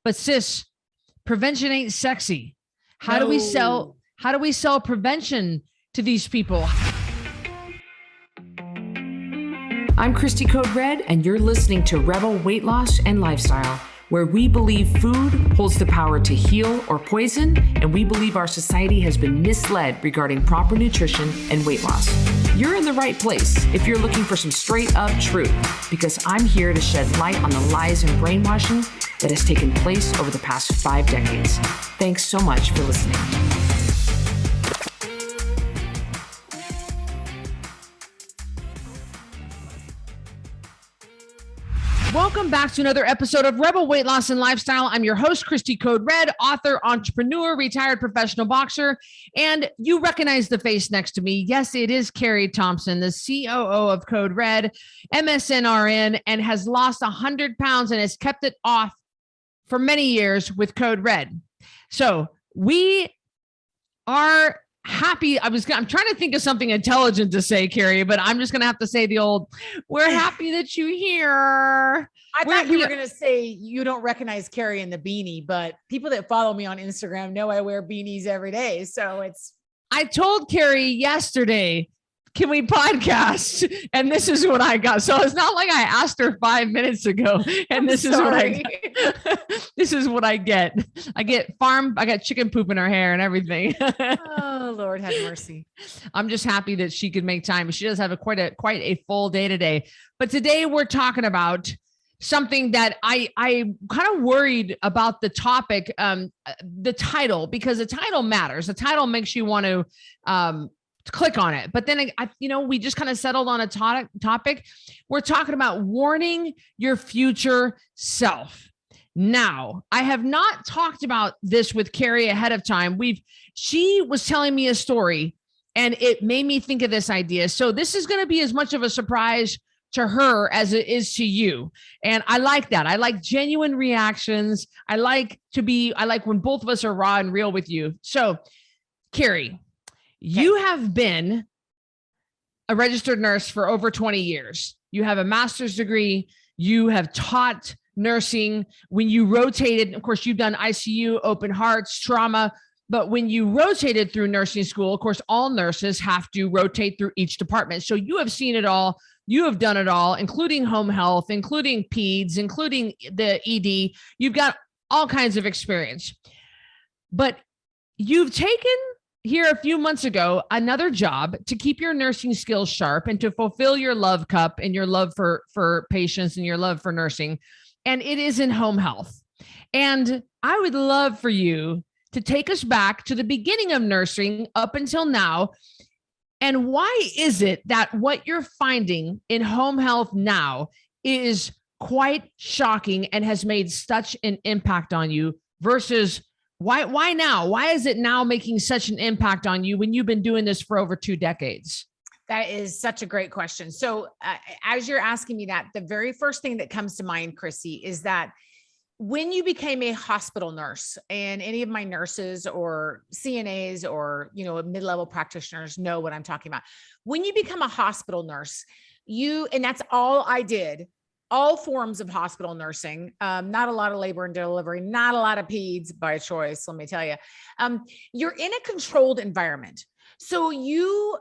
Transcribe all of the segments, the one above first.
But sis, prevention ain't sexy. How do we sell prevention to these people? I'm Cristy Code Red, and you're listening to Rebel Weight Loss and Lifestyle, where we believe food holds the power to heal or poison, and we believe our society has been misled regarding proper nutrition and weight loss. You're in the right place if you're looking for some straight up truth, because I'm here to shed light on the lies and brainwashing that has taken place over the past 5 decades. Thanks so much for listening. Welcome back to another episode of Rebel Weight Loss and Lifestyle. I'm your host, Cristy Code Red, author, entrepreneur, retired professional boxer. And you recognize the face next to me. Yes, it is Carrie Thompson, the COO of Code Red, MSNRN, and has lost 100 pounds and has kept it off for many years with Code Red. So we are happy. I'm trying to think of something intelligent to say, Carrie, but I'm just going to have to say the old, we're happy that you're here. I thought you were going to say you don't recognize Carrie in the beanie, but people that follow me on Instagram know I wear beanies every day. So I told Carrie yesterday, can we podcast? And this is what I got. So it's not like I asked her 5 minutes ago and this is what I got. This is what I get. I got chicken poop in her hair and everything. Oh, Lord have mercy. I'm just happy that she could make time. She does have quite a full day today. But today we're talking about something that I kind of worried about the topic, the title, because the title matters. The title makes you want to click on it. But then we just kind of settled on a topic. We're talking about warning your future self. Now, I have not talked about this with Carrie ahead of time. She was telling me a story and it made me think of this idea. So this is going to be as much of a surprise to her as it is to you. And I like that. I like genuine reactions. I like when both of us are raw and real with you. So Carrie, you have been a registered nurse for over 20 years. You have a master's degree. You have taught nursing. When you rotated, of course, you've done ICU, open hearts, trauma. But when you rotated through nursing school, of course, all nurses have to rotate through each department. So you have seen it all. You have done it all, including home health, including peds, including the ED. You've got all kinds of experience. But you've taken here a few months ago another job to keep your nursing skills sharp and to fulfill your love cup and your love for patients and your love for nursing. And it is in home health. And I would love for you to take us back to the beginning of nursing up until now. And why is it that what you're finding in home health now is quite shocking and has made such an impact on you versus why now? Why is it now making such an impact on you when you've been doing this for over 2 decades? That is such a great question. So as you're asking me that, the very first thing that comes to mind, Cristy, is that when you became a hospital nurse, and any of my nurses or CNAs or, mid-level practitioners know what I'm talking about. When you become a hospital nurse, and that's all I did, all forms of hospital nursing, not a lot of labor and delivery, not a lot of peds by choice, let me tell you. You're in a controlled environment. So you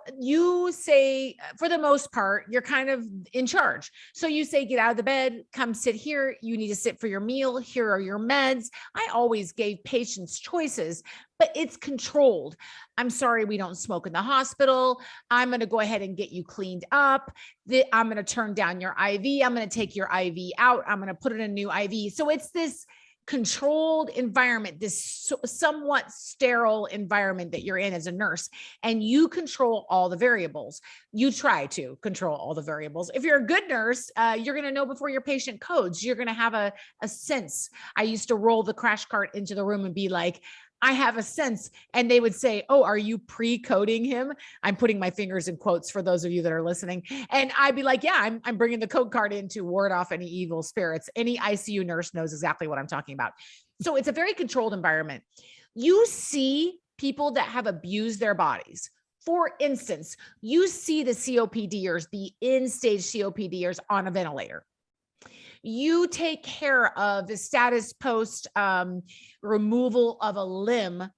say, for the most part, you're kind of in charge. So you say, get out of the bed, come sit here. You need to sit for your meal. Here are your meds. I always gave patients choices, but it's controlled. I'm sorry, we don't smoke in the hospital. I'm going to go ahead and get you cleaned up. I'm going to turn down your IV. I'm going to take your IV out. I'm going to put in a new IV. So it's this controlled environment, this somewhat sterile environment that you're in as a nurse, and you control all the variables. You try to control all the variables. If you're a good nurse, you're going to know before your patient codes. You're going to have a sense. I used to roll the crash cart into the room and be like, I have a sense. And they would say, oh, are you pre-coding him? I'm putting my fingers in quotes for those of you that are listening. And I'd be like, yeah, I'm bringing the code card in to ward off any evil spirits. Any ICU nurse knows exactly what I'm talking about. So it's a very controlled environment. You see people that have abused their bodies. For instance, you see the COPDers, the end-stage COPDers on a ventilator. You take care of the status post removal of a limb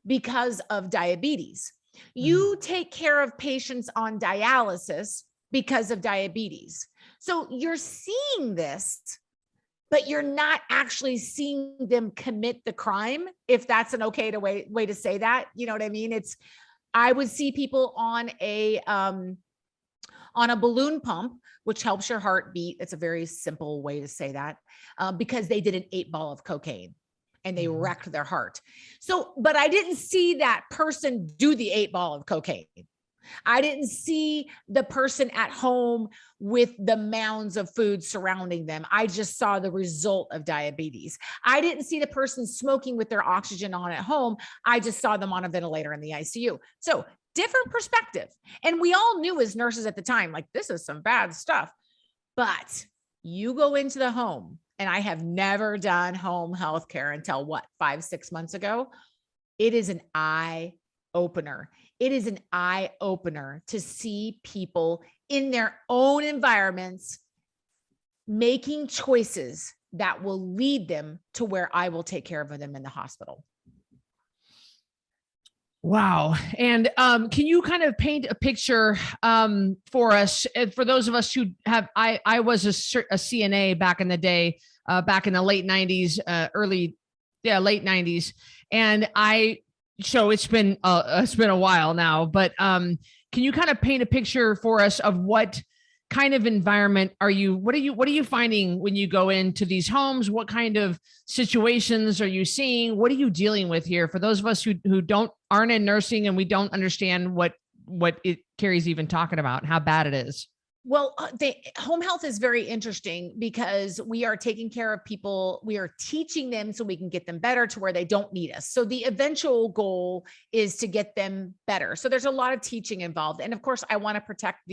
because of diabetes. You take care of patients on dialysis because of diabetes. So you're seeing this, but you're not actually seeing them commit the crime, if that's an okay way to say that. You know what I mean? I would see people on a balloon pump, which helps your heart beat. It's a very simple way to say that, because they did an 8-ball of cocaine and they wrecked their heart. So, but I didn't see that person do the 8-ball of cocaine. I didn't see the person at home with the mounds of food surrounding them. I just saw the result of diabetes. I didn't see the person smoking with their oxygen on at home. I just saw them on a ventilator in the ICU. So different perspective. And we all knew as nurses at the time, like, this is some bad stuff. But you go into the home, and I have never done home healthcare until 5-6 months ago. It is an eye opener. It is an eye opener to see people in their own environments making choices that will lead them to where I will take care of them in the hospital. Wow. And can you kind of paint a picture for us, for those of us who have, I was a CNA back in the day, back in the late 90s, late 90s. And so it's been a while now, but can you kind of paint a picture for us of what kind of environment what are you finding when you go into these homes? What kind of situations are you seeing? What are you dealing with here for those of us who aren't in nursing and we don't understand what Carrie's even talking about, how bad it is? Well, home health is very interesting because we are taking care of people. We are teaching them so we can get them better to where they don't need us. So the eventual goal is to get them better. So there's a lot of teaching involved. And of course, I want to protect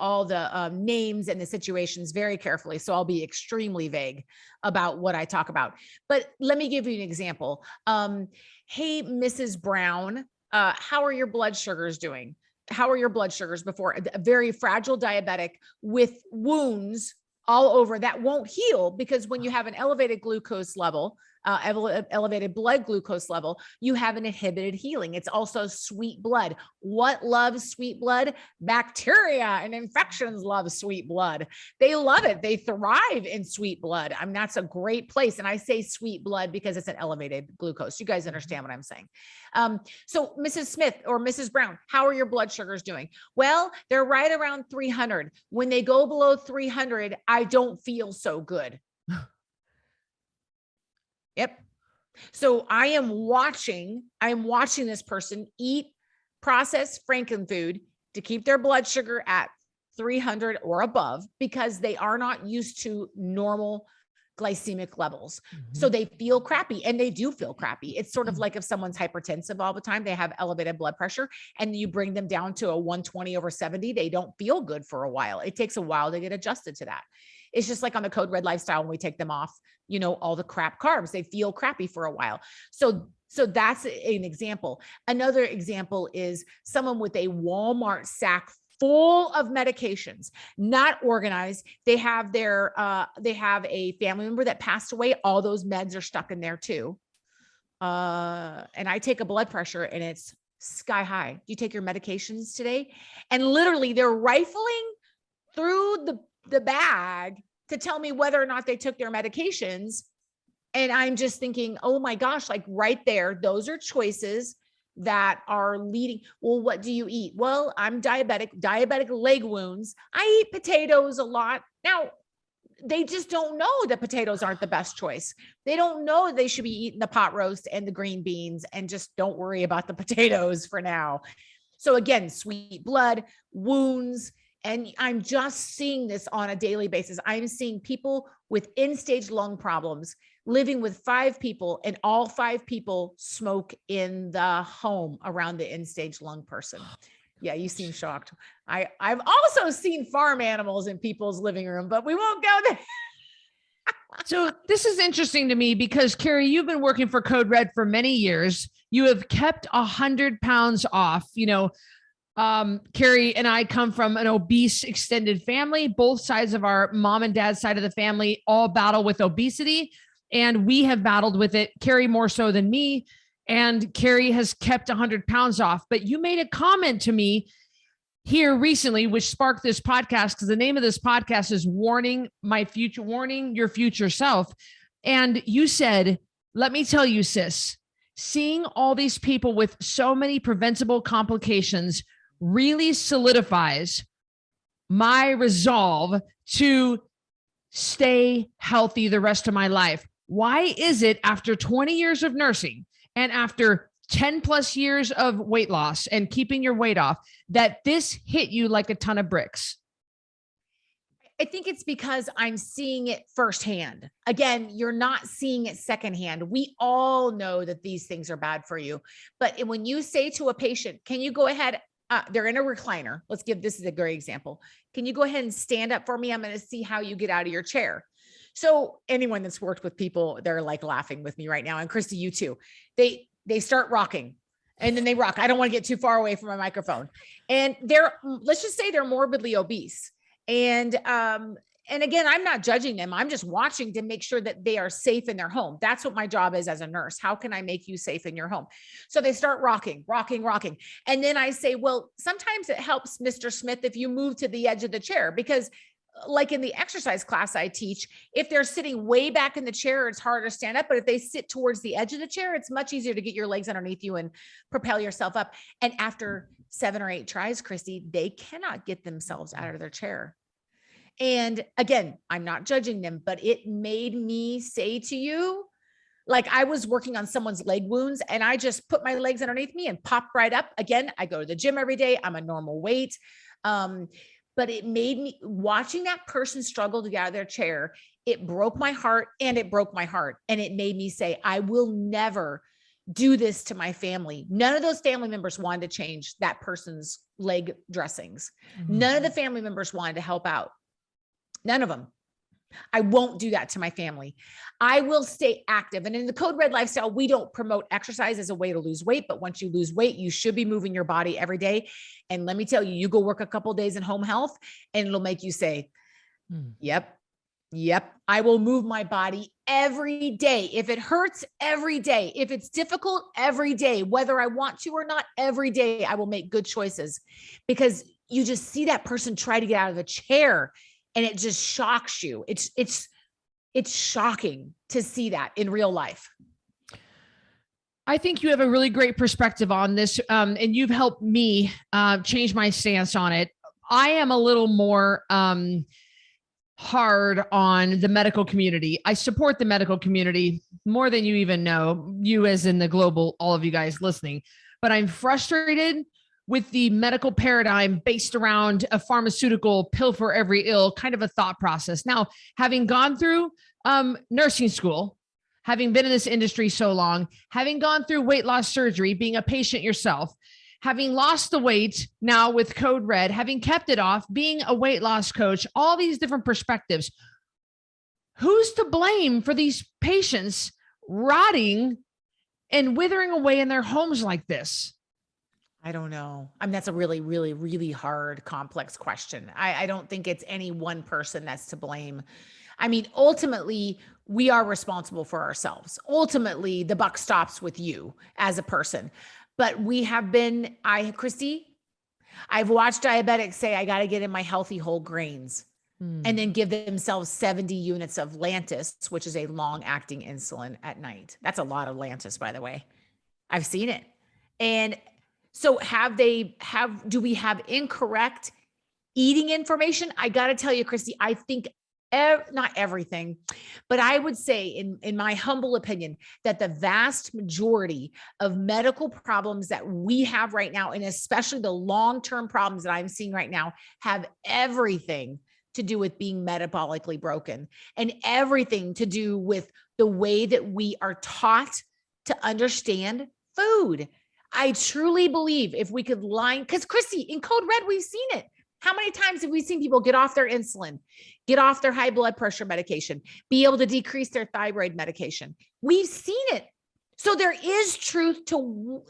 all the names and the situations very carefully. So I'll be extremely vague about what I talk about. But let me give you an example. Hey, Mrs. Brown, how are your blood sugars doing? How are your blood sugars before a very fragile diabetic with wounds all over that won't heal? Because when you have an elevated glucose level, elevated blood glucose level, you have an inhibited healing. It's also sweet blood. What loves sweet blood? Bacteria and infections love sweet blood. They love it. They thrive in sweet blood. I mean, that's a great place. And I say sweet blood because it's an elevated glucose. You guys understand what I'm saying? So Mrs. Smith or Mrs. Brown, how are your blood sugars doing? Well, they're right around 300. When they go below 300, I don't feel so good. Yep. So I am watching this person eat processed frankenfood to keep their blood sugar at 300 or above because they are not used to normal glycemic levels. Mm-hmm. So they feel crappy, and they do feel crappy. It's sort of like if someone's hypertensive all the time, they have elevated blood pressure, and you bring them down to a 120/70, they don't feel good for a while. It takes a while to get adjusted to that. It's just like on the Code Red lifestyle, when we take them off, all the crap carbs, they feel crappy for a while. So that's an example. Another example is someone with a Walmart sack full of medications, not organized. They have a family member that passed away. All those meds are stuck in there too. And I take a blood pressure and it's sky high. Do you take your medications today? And literally they're rifling through the bag to tell me whether or not they took their medications. And I'm just thinking, oh my gosh, like right there, those are choices that are leading. Well, what do you eat? Well, I'm diabetic leg wounds. I eat potatoes a lot. Now, they just don't know that potatoes aren't the best choice. They don't know they should be eating the pot roast and the green beans and just don't worry about the potatoes for now. So again, sweet blood, wounds, and I'm just seeing this on a daily basis. I'm seeing people with end-stage lung problems living with 5 people, and all 5 people smoke in the home around the end-stage lung person. Yeah, you seem shocked. I've also seen farm animals in people's living room, but we won't go there. So this is interesting to me because, Carrie, you've been working for Code Red for many years. You have kept 100 pounds off. Carrie and I come from an obese extended family. Both sides of our mom and dad side of the family all battle with obesity, and we have battled with it. Carrie more so than me, and Carrie has kept 100 pounds off. But you made a comment to me here recently, which sparked this podcast, because the name of this podcast is warning your future self. And you said, let me tell you, sis, seeing all these people with so many preventable complications really solidifies my resolve to stay healthy the rest of my life. Why is it after 20 years of nursing and after 10 plus years of weight loss and keeping your weight off that this hit you like a ton of bricks? I think it's because I'm seeing it firsthand. Again, you're not seeing it secondhand. We all know that these things are bad for you. But when you say to a patient, can you go ahead, they're in a recliner. This is a great example. Can you go ahead and stand up for me? I'm going to see how you get out of your chair. So anyone that's worked with people, they're like laughing with me right now. And Cristy, you too. They start rocking and then they rock. I don't want to get too far away from my microphone. And let's just say they're morbidly obese. And again, I'm not judging them. I'm just watching to make sure that they are safe in their home. That's what my job is as a nurse. How can I make you safe in your home? So they start rocking. And then I say, well, sometimes it helps, Mr. Smith, if you move to the edge of the chair, because like in the exercise class I teach, if they're sitting way back in the chair, it's harder to stand up. But if they sit towards the edge of the chair, it's much easier to get your legs underneath you and propel yourself up. And after 7 or 8 tries, Cristy, they cannot get themselves out of their chair. And again, I'm not judging them, but it made me say to you, like I was working on someone's leg wounds and I just put my legs underneath me and popped right up. Again, I go to the gym every day. I'm a normal weight. But it made me, watching that person struggle to get out of their chair, it broke my heart. And it made me say, I will never do this to my family. None of those family members wanted to change that person's leg dressings. Mm-hmm. None of the family members wanted to help out. None of them. I won't do that to my family. I will stay active. And in the Code Red lifestyle, we don't promote exercise as a way to lose weight, but once you lose weight, you should be moving your body every day. And let me tell you, you go work a couple of days in home health and it'll make you say, yep, I will move my body every day. If it hurts, every day. If it's difficult, every day, whether I want to or not, every day, I will make good choices, because you just see that person try to get out of the chair and it just shocks you. It's shocking to see that in real life. I think you have a really great perspective on this, and you've helped me change my stance on it. I am a little more hard on the medical community. I support the medical community more than you even know, you as in the global, all of you guys listening, but I'm frustrated with the medical paradigm based around a pharmaceutical pill for every ill kind of a thought process. Now, having gone through nursing school, having been in this industry so long, having gone through weight loss surgery, being a patient yourself, having lost the weight now with Code Red, having kept it off, being a weight loss coach, all these different perspectives. Who's to blame for these patients rotting and withering away in their homes like this? I don't know. I mean, that's a really, really, really hard, complex question. I don't think it's any one person that's to blame. I mean, ultimately, we are responsible for ourselves. Ultimately, the buck stops with you as a person. But we have been, Cristy, I've watched diabetics say, I got to get in my healthy whole grains, and then give themselves 70 units of Lantus, which is a long-acting insulin at night. That's a lot of Lantus, by the way. I've seen it. And so do we have incorrect eating information? I got to tell you, Cristy, I think not everything, but I would say in my humble opinion, that the vast majority of medical problems that we have right now, and especially the long-term problems that I'm seeing right now, have everything to do with being metabolically broken and everything to do with the way that we are taught to understand food. I truly believe if we could because Cristy, in Code Red, we've seen it. How many times have we seen people get off their insulin, get off their high blood pressure medication, be able to decrease their thyroid medication? We've seen it. So there is truth to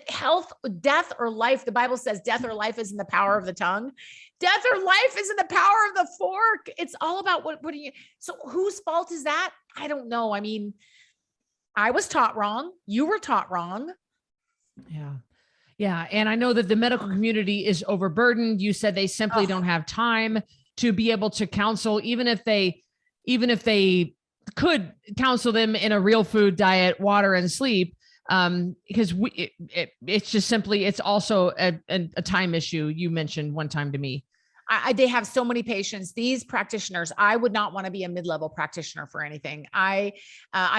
health, death or life. The Bible says death or life is in the power of the tongue. Death or life is in the power of the fork. It's all about what do you, so whose fault is that? I don't know. I mean, I was taught wrong. You were taught wrong. Yeah. Yeah. And I know that the medical community is overburdened. You said they simply don't have time to be able to counsel, even if they could counsel them in a real food diet, water and sleep. Because it's just simply, it's also a time issue. You mentioned one time to me. They have so many patients. These practitioners, I would not want to be a mid-level practitioner for anything. I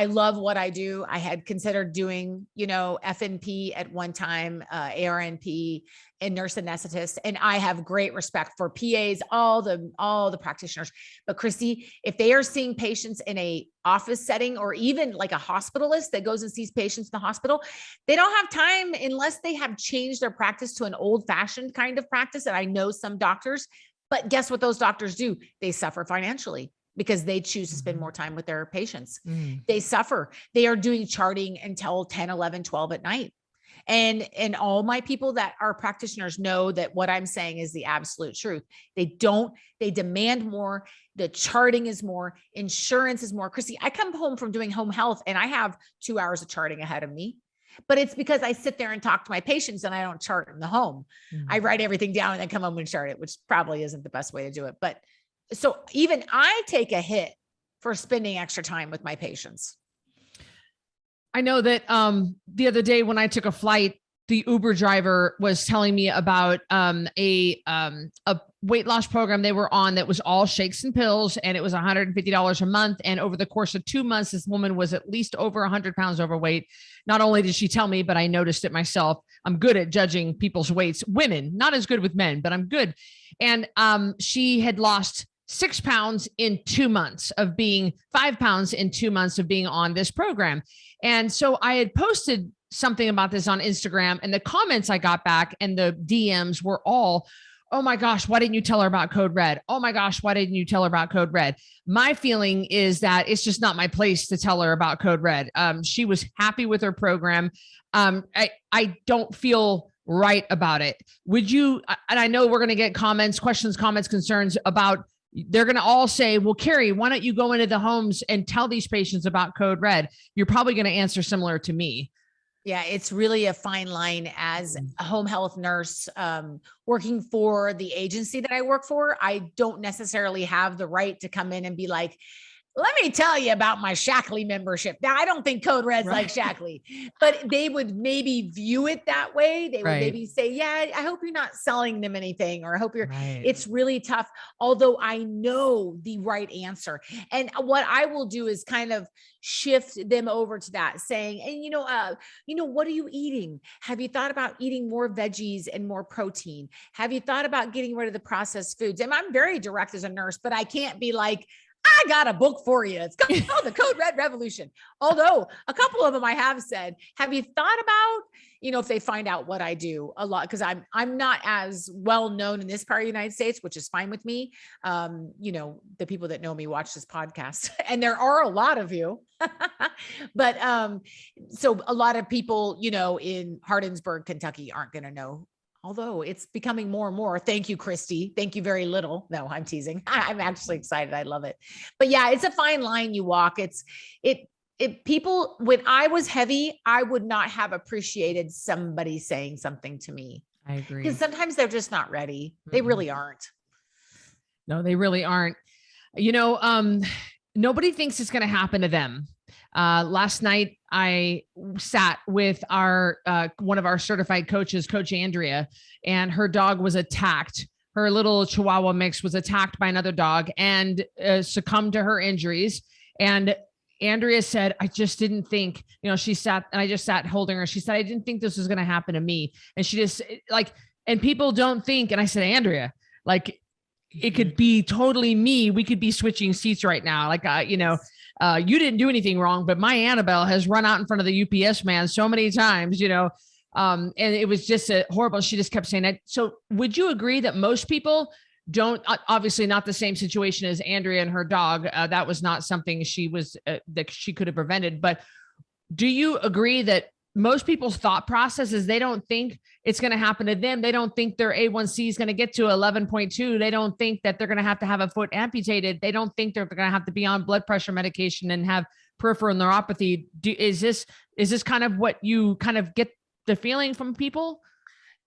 love what I do. I had considered doing, FNP at one time, ARNP and nurse anesthetist. And I have great respect for PAs, all the practitioners. But Cristy, if they are seeing patients in a office setting, or even like a hospitalist that goes and sees patients in the hospital, they don't have time unless they have changed their practice to an old-fashioned kind of practice. And I know some doctors, but guess what those doctors do? They suffer financially because they choose to spend more time with their patients. They suffer. They are doing charting until 10, 11, 12 at night. And all my people that are practitioners know that what I'm saying is the absolute truth. They demand more. The charting is more, insurance is more. Cristy, I come home from doing home health and I have 2 hours of charting ahead of me, but it's because I sit there and talk to my patients and I don't chart in the home. I write everything down and then come home and chart it, which probably isn't the best way to do it. But so even I take a hit for spending extra time with my patients. I know that the other day when I took a flight, the Uber driver was telling me about a weight loss program they were on that was all shakes and pills, and it was $150 a month. And over the course of 2 months, this woman was at least over 100 pounds overweight. Not only did she tell me, but I noticed it myself. I'm good at judging people's weights. Women, not as good with men, but I'm good. And she had lost 6 pounds in 2 months of being 5 pounds in 2 months of being on this program. And so I had posted something about this on Instagram, and the comments I got back and the DMs were all, oh my gosh, why didn't you tell her about Code Red? Oh my gosh, why didn't you tell her about Code Red? My feeling is that it's just not my place to tell her about Code Red. She was happy with her program. I don't feel right about it. Would you, and I know we're going to get questions, concerns about, they're going to all say, well, Carrie, why don't you go into the homes and tell these patients about Code Red? You're probably going to answer similar to me. Yeah, it's really a fine line as a home health nurse working for the agency that I work for. I don't necessarily have the right to come in and be like, let me tell you about my Shackley membership. Now, I don't think Code Red's like Shackley, but they would maybe view it that way. They would maybe say, yeah, I hope you're not selling them anything, or I hope you're, it's really tough. Although I know the right answer. And what I will do is kind of shift them over to that, saying, and what are you eating? Have you thought about eating more veggies and more protein? Have you thought about getting rid of the processed foods? And I'm very direct as a nurse, but I can't be like, I got a book for you. It's called The Code Red Revolution. Although a couple of them I have said, have you thought about, if they find out what I do a lot, because I'm not as well known in this part of the United States, which is fine with me. The people that know me watch this podcast, and there are a lot of you, but so a lot of people, in Hardinsburg, Kentucky aren't going to know. Although it's becoming more and more. Thank you, Cristy. Thank you very little. No, I'm teasing. I'm actually excited. I love it. But yeah, it's a fine line you walk. People, when I was heavy, I would not have appreciated somebody saying something to me. I agree. Because sometimes they're just not ready. They really aren't. No, they really aren't. Nobody thinks it's going to happen to them. Last night, I sat with one of our certified coaches, Coach Andrea, and her dog was attacked. Her little Chihuahua mix was attacked by another dog and succumbed to her injuries. And Andrea said, I just didn't think, she sat, and I just sat holding her. She said, I didn't think this was going to happen to me. And she just and people don't think. And I said, Andrea, it could be totally me. We could be switching seats right now. You didn't do anything wrong, but my Annabelle has run out in front of the UPS man so many times, and it was just horrible. She just kept saying that. So would you agree that most people don't, obviously not the same situation as Andrea and her dog. That was not something that she could have prevented, but do you agree that most people's thought process is they don't think it's going to happen to them? They don't think their A1C is going to get to 11.2. They don't think that they're going to have a foot amputated. They don't think they're going to have to be on blood pressure medication and have peripheral neuropathy. Is this kind of what you kind of get the feeling from people?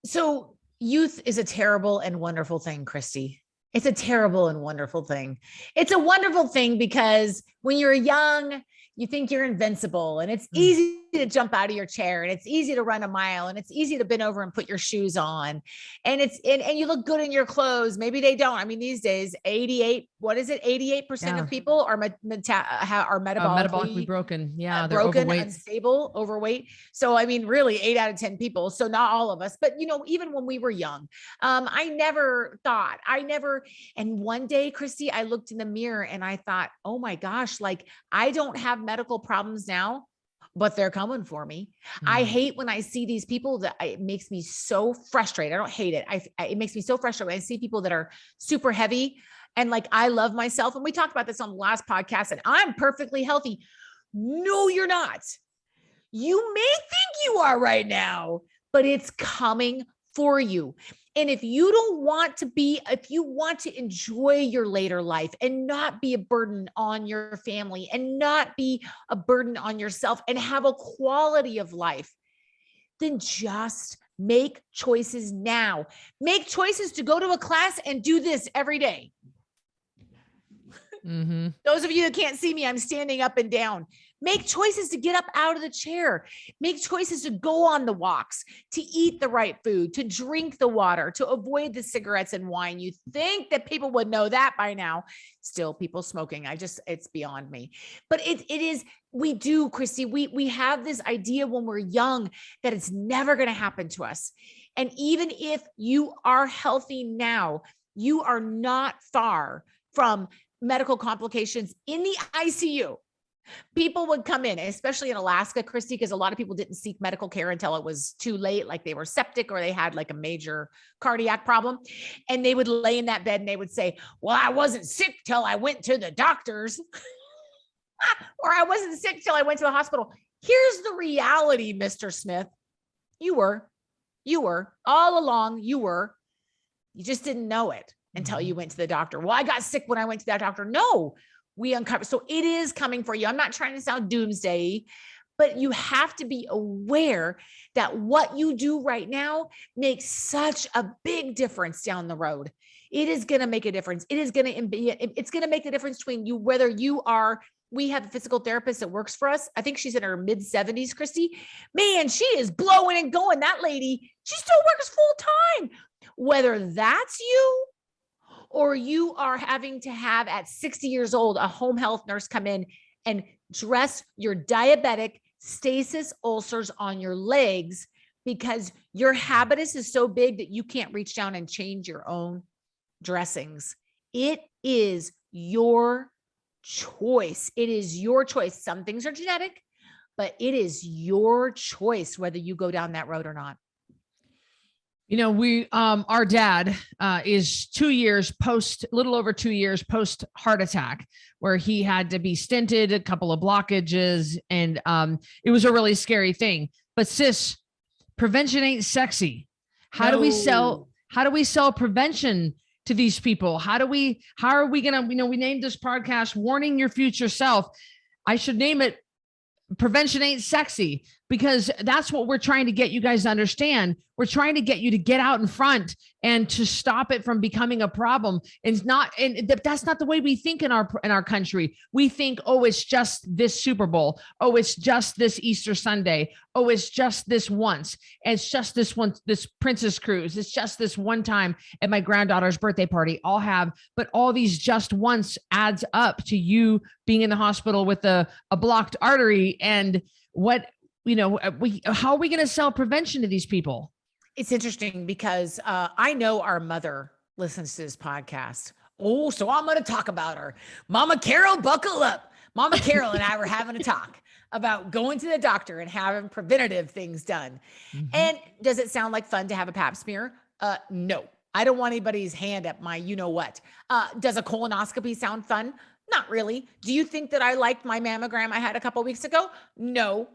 So youth is a terrible and wonderful thing, Cristy. It's a terrible and wonderful thing. It's a wonderful thing because when you're young, you think you're invincible, and it's easy to jump out of your chair, and it's easy to run a mile, and it's easy to bend over and put your shoes on, and and you look good in your clothes. Maybe they don't. I mean, these days, 88% of people are metabolically broken. Yeah. They're broken, overweight. Unstable, overweight. So, I mean, really 8 out of 10 people. So not all of us, but even when we were young, and one day, Cristy, I looked in the mirror and I thought, oh my gosh, like I don't have medical problems now, but they're coming for me. I hate when I see these people that it makes me so frustrated. I don't hate it. It makes me so frustrated when I see people that are super heavy and like, I love myself. And we talked about this on the last podcast, and I'm perfectly healthy. No, you're not. You may think you are right now, but it's coming for you. And if you want to enjoy your later life and not be a burden on your family and not be a burden on yourself and have a quality of life, then just make choices now. Make choices to go to a class and do this every day. Mm-hmm. Those of you that can't see me, I'm standing up and down. Make choices to get up out of the chair. Make choices to go on the walks, to eat the right food, to drink the water, to avoid the cigarettes and wine. You think that people would know that by now. Still people smoking. It's beyond me. But we do, Cristy, we have this idea when we're young that it's never going to happen to us. And even if you are healthy now, you are not far from medical complications in the ICU. People would come in, especially in Alaska, Cristy, because a lot of people didn't seek medical care until it was too late, like they were septic or they had like a major cardiac problem. And they would lay in that bed and they would say, well, I wasn't sick till I went to the doctors. Or I wasn't sick till I went to the hospital. Here's the reality, Mr. Smith. You were all along. You just didn't know it until you went to the doctor. Well, I got sick when I went to that doctor. No, we uncovered. So it is coming for you. I'm not trying to sound doomsday, but you have to be aware that what you do right now makes such a big difference down the road. It is going to make a difference. It's going to make a difference between you, whether you are, we have a physical therapist that works for us. I think she's in her mid 70s, Cristy. Man, she is blowing and going. That lady, she still works full time. Whether that's you, or you are having to have at 60 years old, a home health nurse come in and dress your diabetic stasis ulcers on your legs because your habitus is so big that you can't reach down and change your own dressings. It is your choice. It is your choice. Some things are genetic, but it is your choice whether you go down that road or not. Our dad is 2 years little over 2 years post heart attack, where he had to be stented, a couple of blockages, and it was a really scary thing. But sis, prevention ain't sexy. How do we sell prevention to these people? How are we going to, we named this podcast Warning Your Future Self. I should name it Prevention Ain't Sexy, because that's what we're trying to get you guys to understand. We're trying to get you to get out in front and to stop it from becoming a problem. And that's not the way we think in our country. We think, oh, it's just this Super Bowl. Oh, it's just this Easter Sunday. Oh, it's just this once. It's just this one, this Princess Cruise. It's just this one time at my granddaughter's birthday party. But all these just once adds up to you being in the hospital with a blocked artery. And how are we going to sell prevention to these people? It's interesting because I know our mother listens to this podcast. Oh, so I'm going to talk about her. Mama Carol, buckle up. Mama Carol and I were having a talk about going to the doctor and having preventative things done. Mm-hmm. And does it sound like fun to have a pap smear? No, I don't want anybody's hand up my, what. Does a colonoscopy sound fun? Not really. Do you think that I liked my mammogram I had a couple of weeks ago? No.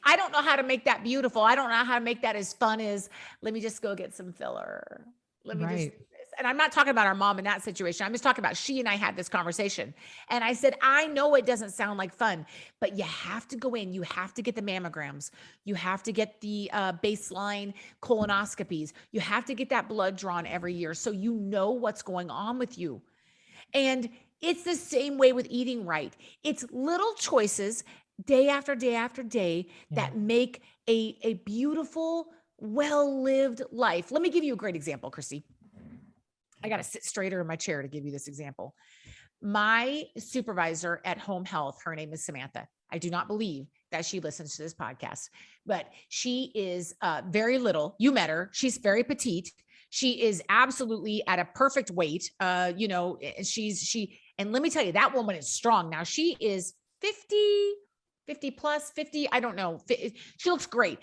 I don't know how to make that beautiful. I don't know how to make that as fun as, let me just go get some filler. Let me just do this. And I'm not talking about our mom in that situation. I'm just talking about, she and I had this conversation. And I said, I know it doesn't sound like fun, but you have to go in, you have to get the mammograms. You have to get the baseline colonoscopies. You have to get that blood drawn every year, so you know what's going on with you. And it's the same way with eating right. It's little choices day after day after day that make a beautiful, well-lived life. Let me give you a great example, Cristy. I got to sit straighter in my chair to give you this example. My supervisor at Home Health, her name is Samantha. I do not believe that she listens to this podcast, but she is very little. You met her. She's very petite. She is absolutely at a perfect weight. And let me tell you, that woman is strong. Now she is 50 plus 50. I don't know. She looks great.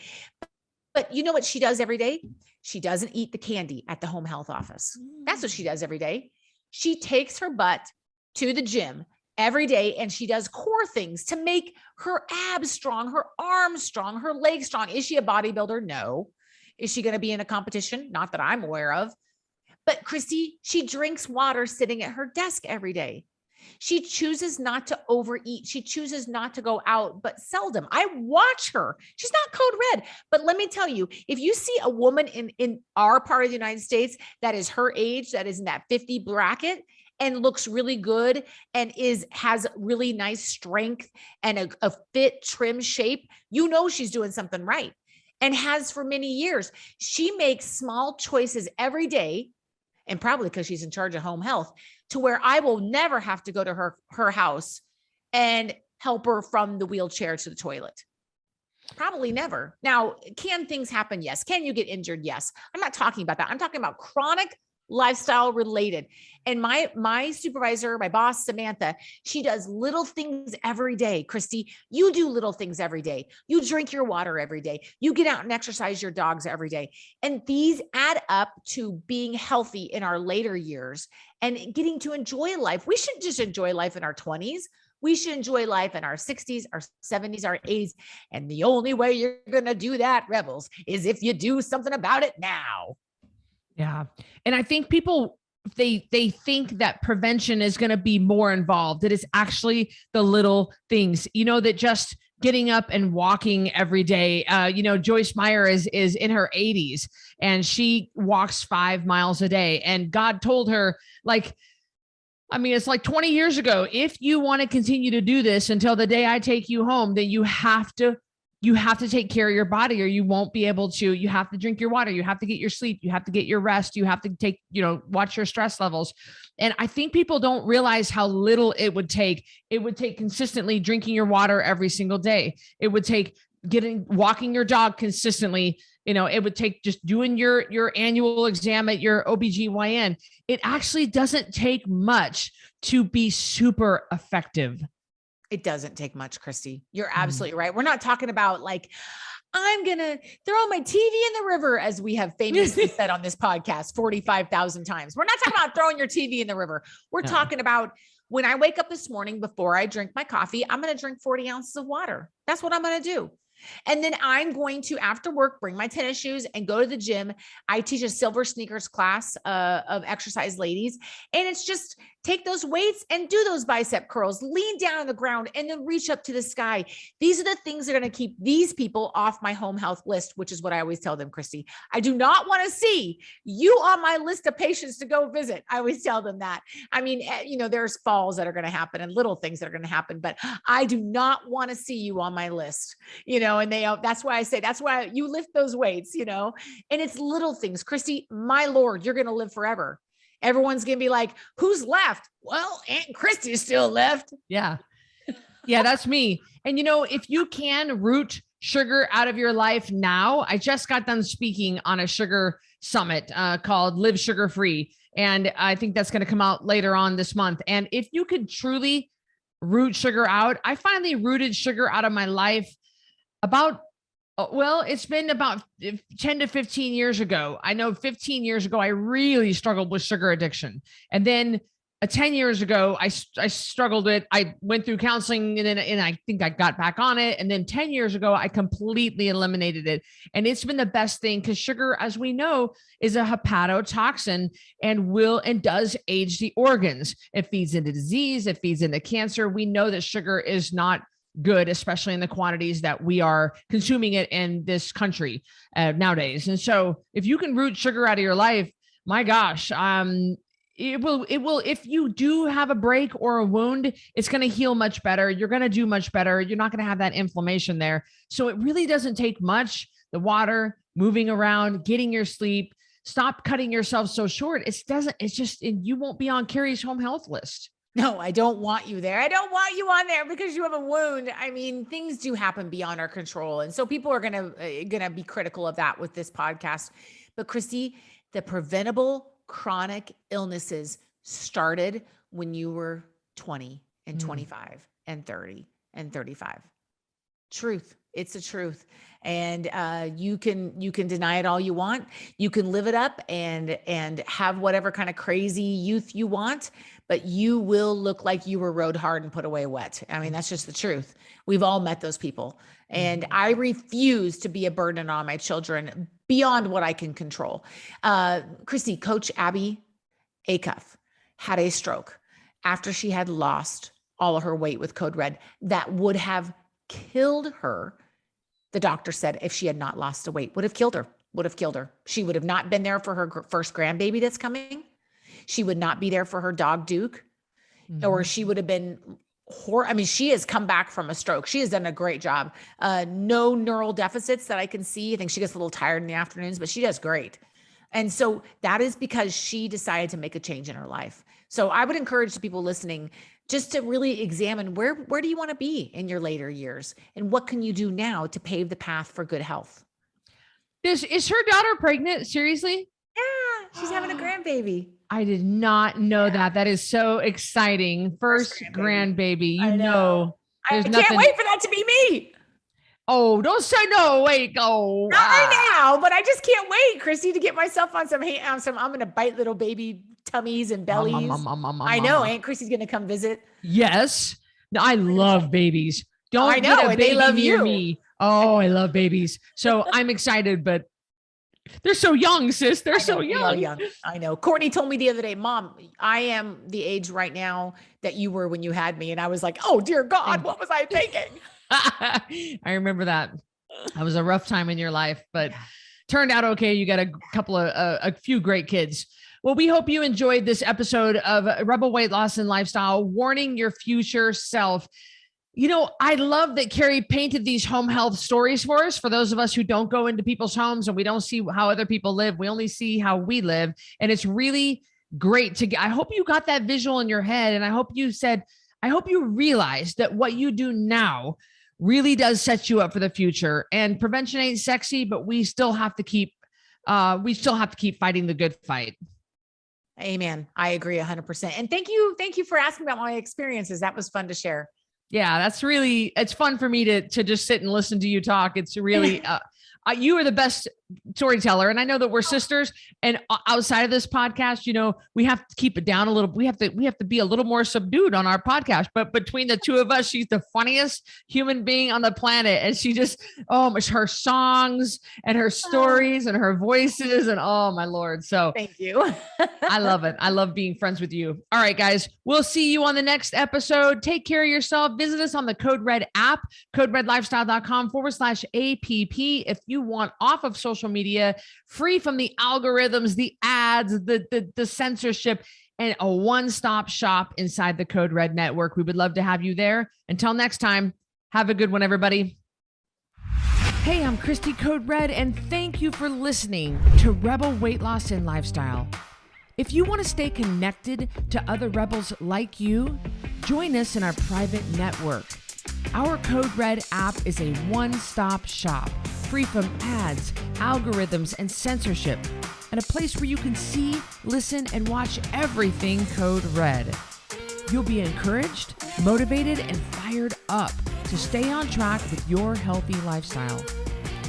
But you know what she does every day? She doesn't eat the candy at the home health office. That's what she does every day. She takes her butt to the gym every day, and she does core things to make her abs strong, her arms strong, her legs strong. Is she a bodybuilder? No. Is she going to be in a competition? Not that I'm aware of. But Cristy, she drinks water sitting at her desk every day. She chooses not to overeat. She chooses not to go out, but seldom. I watch her. She's not code red. But let me tell you, if you see a woman in our part of the United States that is her age, that is in that 50 bracket and looks really good and has really nice strength and a fit, trim shape, you know she's doing something right, and has for many years. She makes small choices every day, and probably because she's in charge of home health, to where I will never have to go to her house and help her from the wheelchair to the toilet. Probably never. Now, can things happen? Yes. Can you get injured? Yes. I'm not talking about that. I'm talking about chronic lifestyle related. And my supervisor, my boss, Samantha, she does little things every day. Cristy, you do little things every day. You drink your water every day. You get out and exercise your dogs every day. And these add up to being healthy in our later years and getting to enjoy life. We should just enjoy life in our 20s. We should enjoy life in our 60s, our 70s, our 80s. And the only way you're going to do that, Rebels, is if you do something about it now. Yeah. And I think people, they think that prevention is going to be more involved. It is actually the little things, that just getting up and walking every day. Joyce Meyer is in her 80s and she walks 5 miles a day. And God told her, it's like 20 years ago, if you want to continue to do this until the day I take you home, then you have to take care of your body or you won't be able to. You have to drink your water. You have to get your sleep. You have to get your rest. You have to take, watch your stress levels. And I think people don't realize how little it would take. It would take consistently drinking your water every single day. It would take walking your dog consistently. It would take just doing your annual exam at your OBGYN. It actually doesn't take much to be super effective. It doesn't take much, Cristy. You're absolutely right. We're not talking about I'm going to throw my TV in the river, as we have famously said on this podcast 45,000 times. We're not talking about throwing your TV in the river. We're talking about when I wake up this morning, before I drink my coffee, I'm going to drink 40 ounces of water. That's what I'm going to do. And then I'm going to, after work, bring my tennis shoes and go to the gym. I teach a silver sneakers class of exercise ladies. And it's just take those weights and do those bicep curls, lean down on the ground and then reach up to the sky. These are the things that are going to keep these people off my home health list, which is what I always tell them, Cristy. I do not want to see you on my list of patients to go visit. I always tell them that. There's falls that are going to happen and little things that are going to happen, but I do not want to see you on my list, and that's why I say, that's why you lift those weights, and it's little things. Cristy, my Lord, you're going to live forever. Everyone's going to be like, who's left? Well, Aunt Cristy is still left. Yeah. Yeah, that's me. And if you can root sugar out of your life now, I just got done speaking on a sugar summit called Live Sugar Free. And I think that's going to come out later on this month. And if you could truly root sugar out, I finally rooted sugar out of my life it's been about 10 to 15 years ago. I know 15 years ago, I really struggled with sugar addiction. And then 10 years ago, I struggled with, I went through counseling and I think I got back on it. And then 10 years ago, I completely eliminated it. And it's been the best thing because sugar, as we know, is a hepatotoxin and does age the organs. It feeds into disease. It feeds into cancer. We know that sugar is not good, especially in the quantities that we are consuming it in this country nowadays. And so if you can root sugar out of your life, my gosh, it will, if you do have a break or a wound, it's going to heal much better. You're going to do much better. You're not going to have that inflammation there. So it really doesn't take much. The water, moving around, getting your sleep, stop cutting yourself so short. You won't be on Carrie's home health list. No, I don't want you there. I don't want you on there because you have a wound. I mean, things do happen beyond our control. And so people are going to be critical of that with this podcast. But Cristy, the preventable chronic illnesses started when you were 20 and 25 and 30 and 35. Truth. It's a truth. And you can deny it all you want. You can live it up and have whatever kind of crazy youth you want, but you will look like you were rode hard and put away wet. I mean, that's just the truth. We've all met those people. And I refuse to be a burden on my children beyond what I can control. Cristy, Coach Abby Acuff had a stroke after she had lost all of her weight with Code Red. That would have killed her. The doctor said if she had not lost the weight, would have killed her. She would have not been there for her first grandbaby that's coming. She would not be there for her dog Duke, or she would have been I mean, she has come back from a stroke. She has done a great job. No neural deficits that I can see. I think she gets a little tired in the afternoons, but she does great. And so that is because she decided to make a change in her life. So I would encourage the people listening just to really examine where do you want to be in your later years, and what can you do now to pave the path for good health? Is her daughter pregnant? Seriously? Yeah, she's having a grandbaby. I did not know that. That is so exciting. First grandbaby. I know. I can't wait for that to be me. Oh, don't say no. Wait, go. Not right now, but I just can't wait, Cristy, to get myself on some I'm going to bite little baby tummies and bellies. I know. Aunt Chrissy's going to come visit. Yes. No, I love babies. Don't I know, get a and baby they love near you. me. Oh, I love babies. So I'm excited, but they're so young, sis. They're so young. I know. Courtney told me the other day, Mom, I am the age right now that you were when you had me. And I was like, oh dear God, what was I thinking? I remember that. That was a rough time in your life, but turned out okay. You got a few great kids. Well, we hope you enjoyed this episode of Rebel Weight Loss and Lifestyle, warning your future self. You know, I love that Carrie painted these home health stories for us. For those of us who don't go into people's homes and we don't see how other people live, we only see how we live. And it's really great I hope you got that visual in your head. And I hope you realized that what you do now really does set you up for the future. And prevention ain't sexy, but we still have to keep fighting the good fight. Amen. I agree 100%. And thank you for asking about my experiences. That was fun to share. Yeah, it's fun for me to just sit and listen to you talk. It's really, you are the best storyteller. And I know that we're sisters, and outside of this podcast, you know, we have to keep it down a little. We have to be a little more subdued on our podcast, but between the two of us, she's the funniest human being on the planet. And she just, her songs and her stories and her voices and oh my Lord. So thank you. I love it. I love being friends with you. All right, guys, we'll see you on the next episode. Take care of yourself. Visit us on the Code Red app, coderedlifestyle.com/APP. If you want off of social media, free from the algorithms, the ads, the censorship, and a one-stop shop inside the Code Red network. We would love to have you there. Until next time, have a good one, everybody. Hey, I'm Cristy Code Red, and thank you for listening to Rebel Weight Loss and Lifestyle. If you want to stay connected to other rebels like you, join us in our private network. Our Code Red app is a one-stop shop, free from ads, algorithms, and censorship, and a place where you can see, listen, and watch everything Code Red. You'll be encouraged, motivated, and fired up to stay on track with your healthy lifestyle.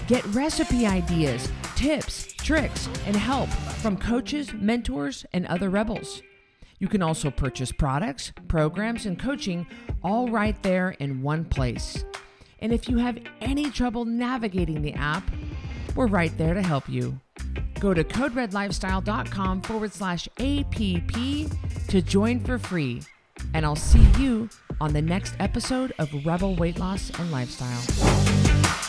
Get recipe ideas, tips, tricks, and help from coaches, mentors, and other rebels. You can also purchase products, programs, and coaching all right there in one place. And if you have any trouble navigating the app, we're right there to help you. Go to coderedlifestyle.com/APP to join for free. And I'll see you on the next episode of Rebel Weight Loss and Lifestyle.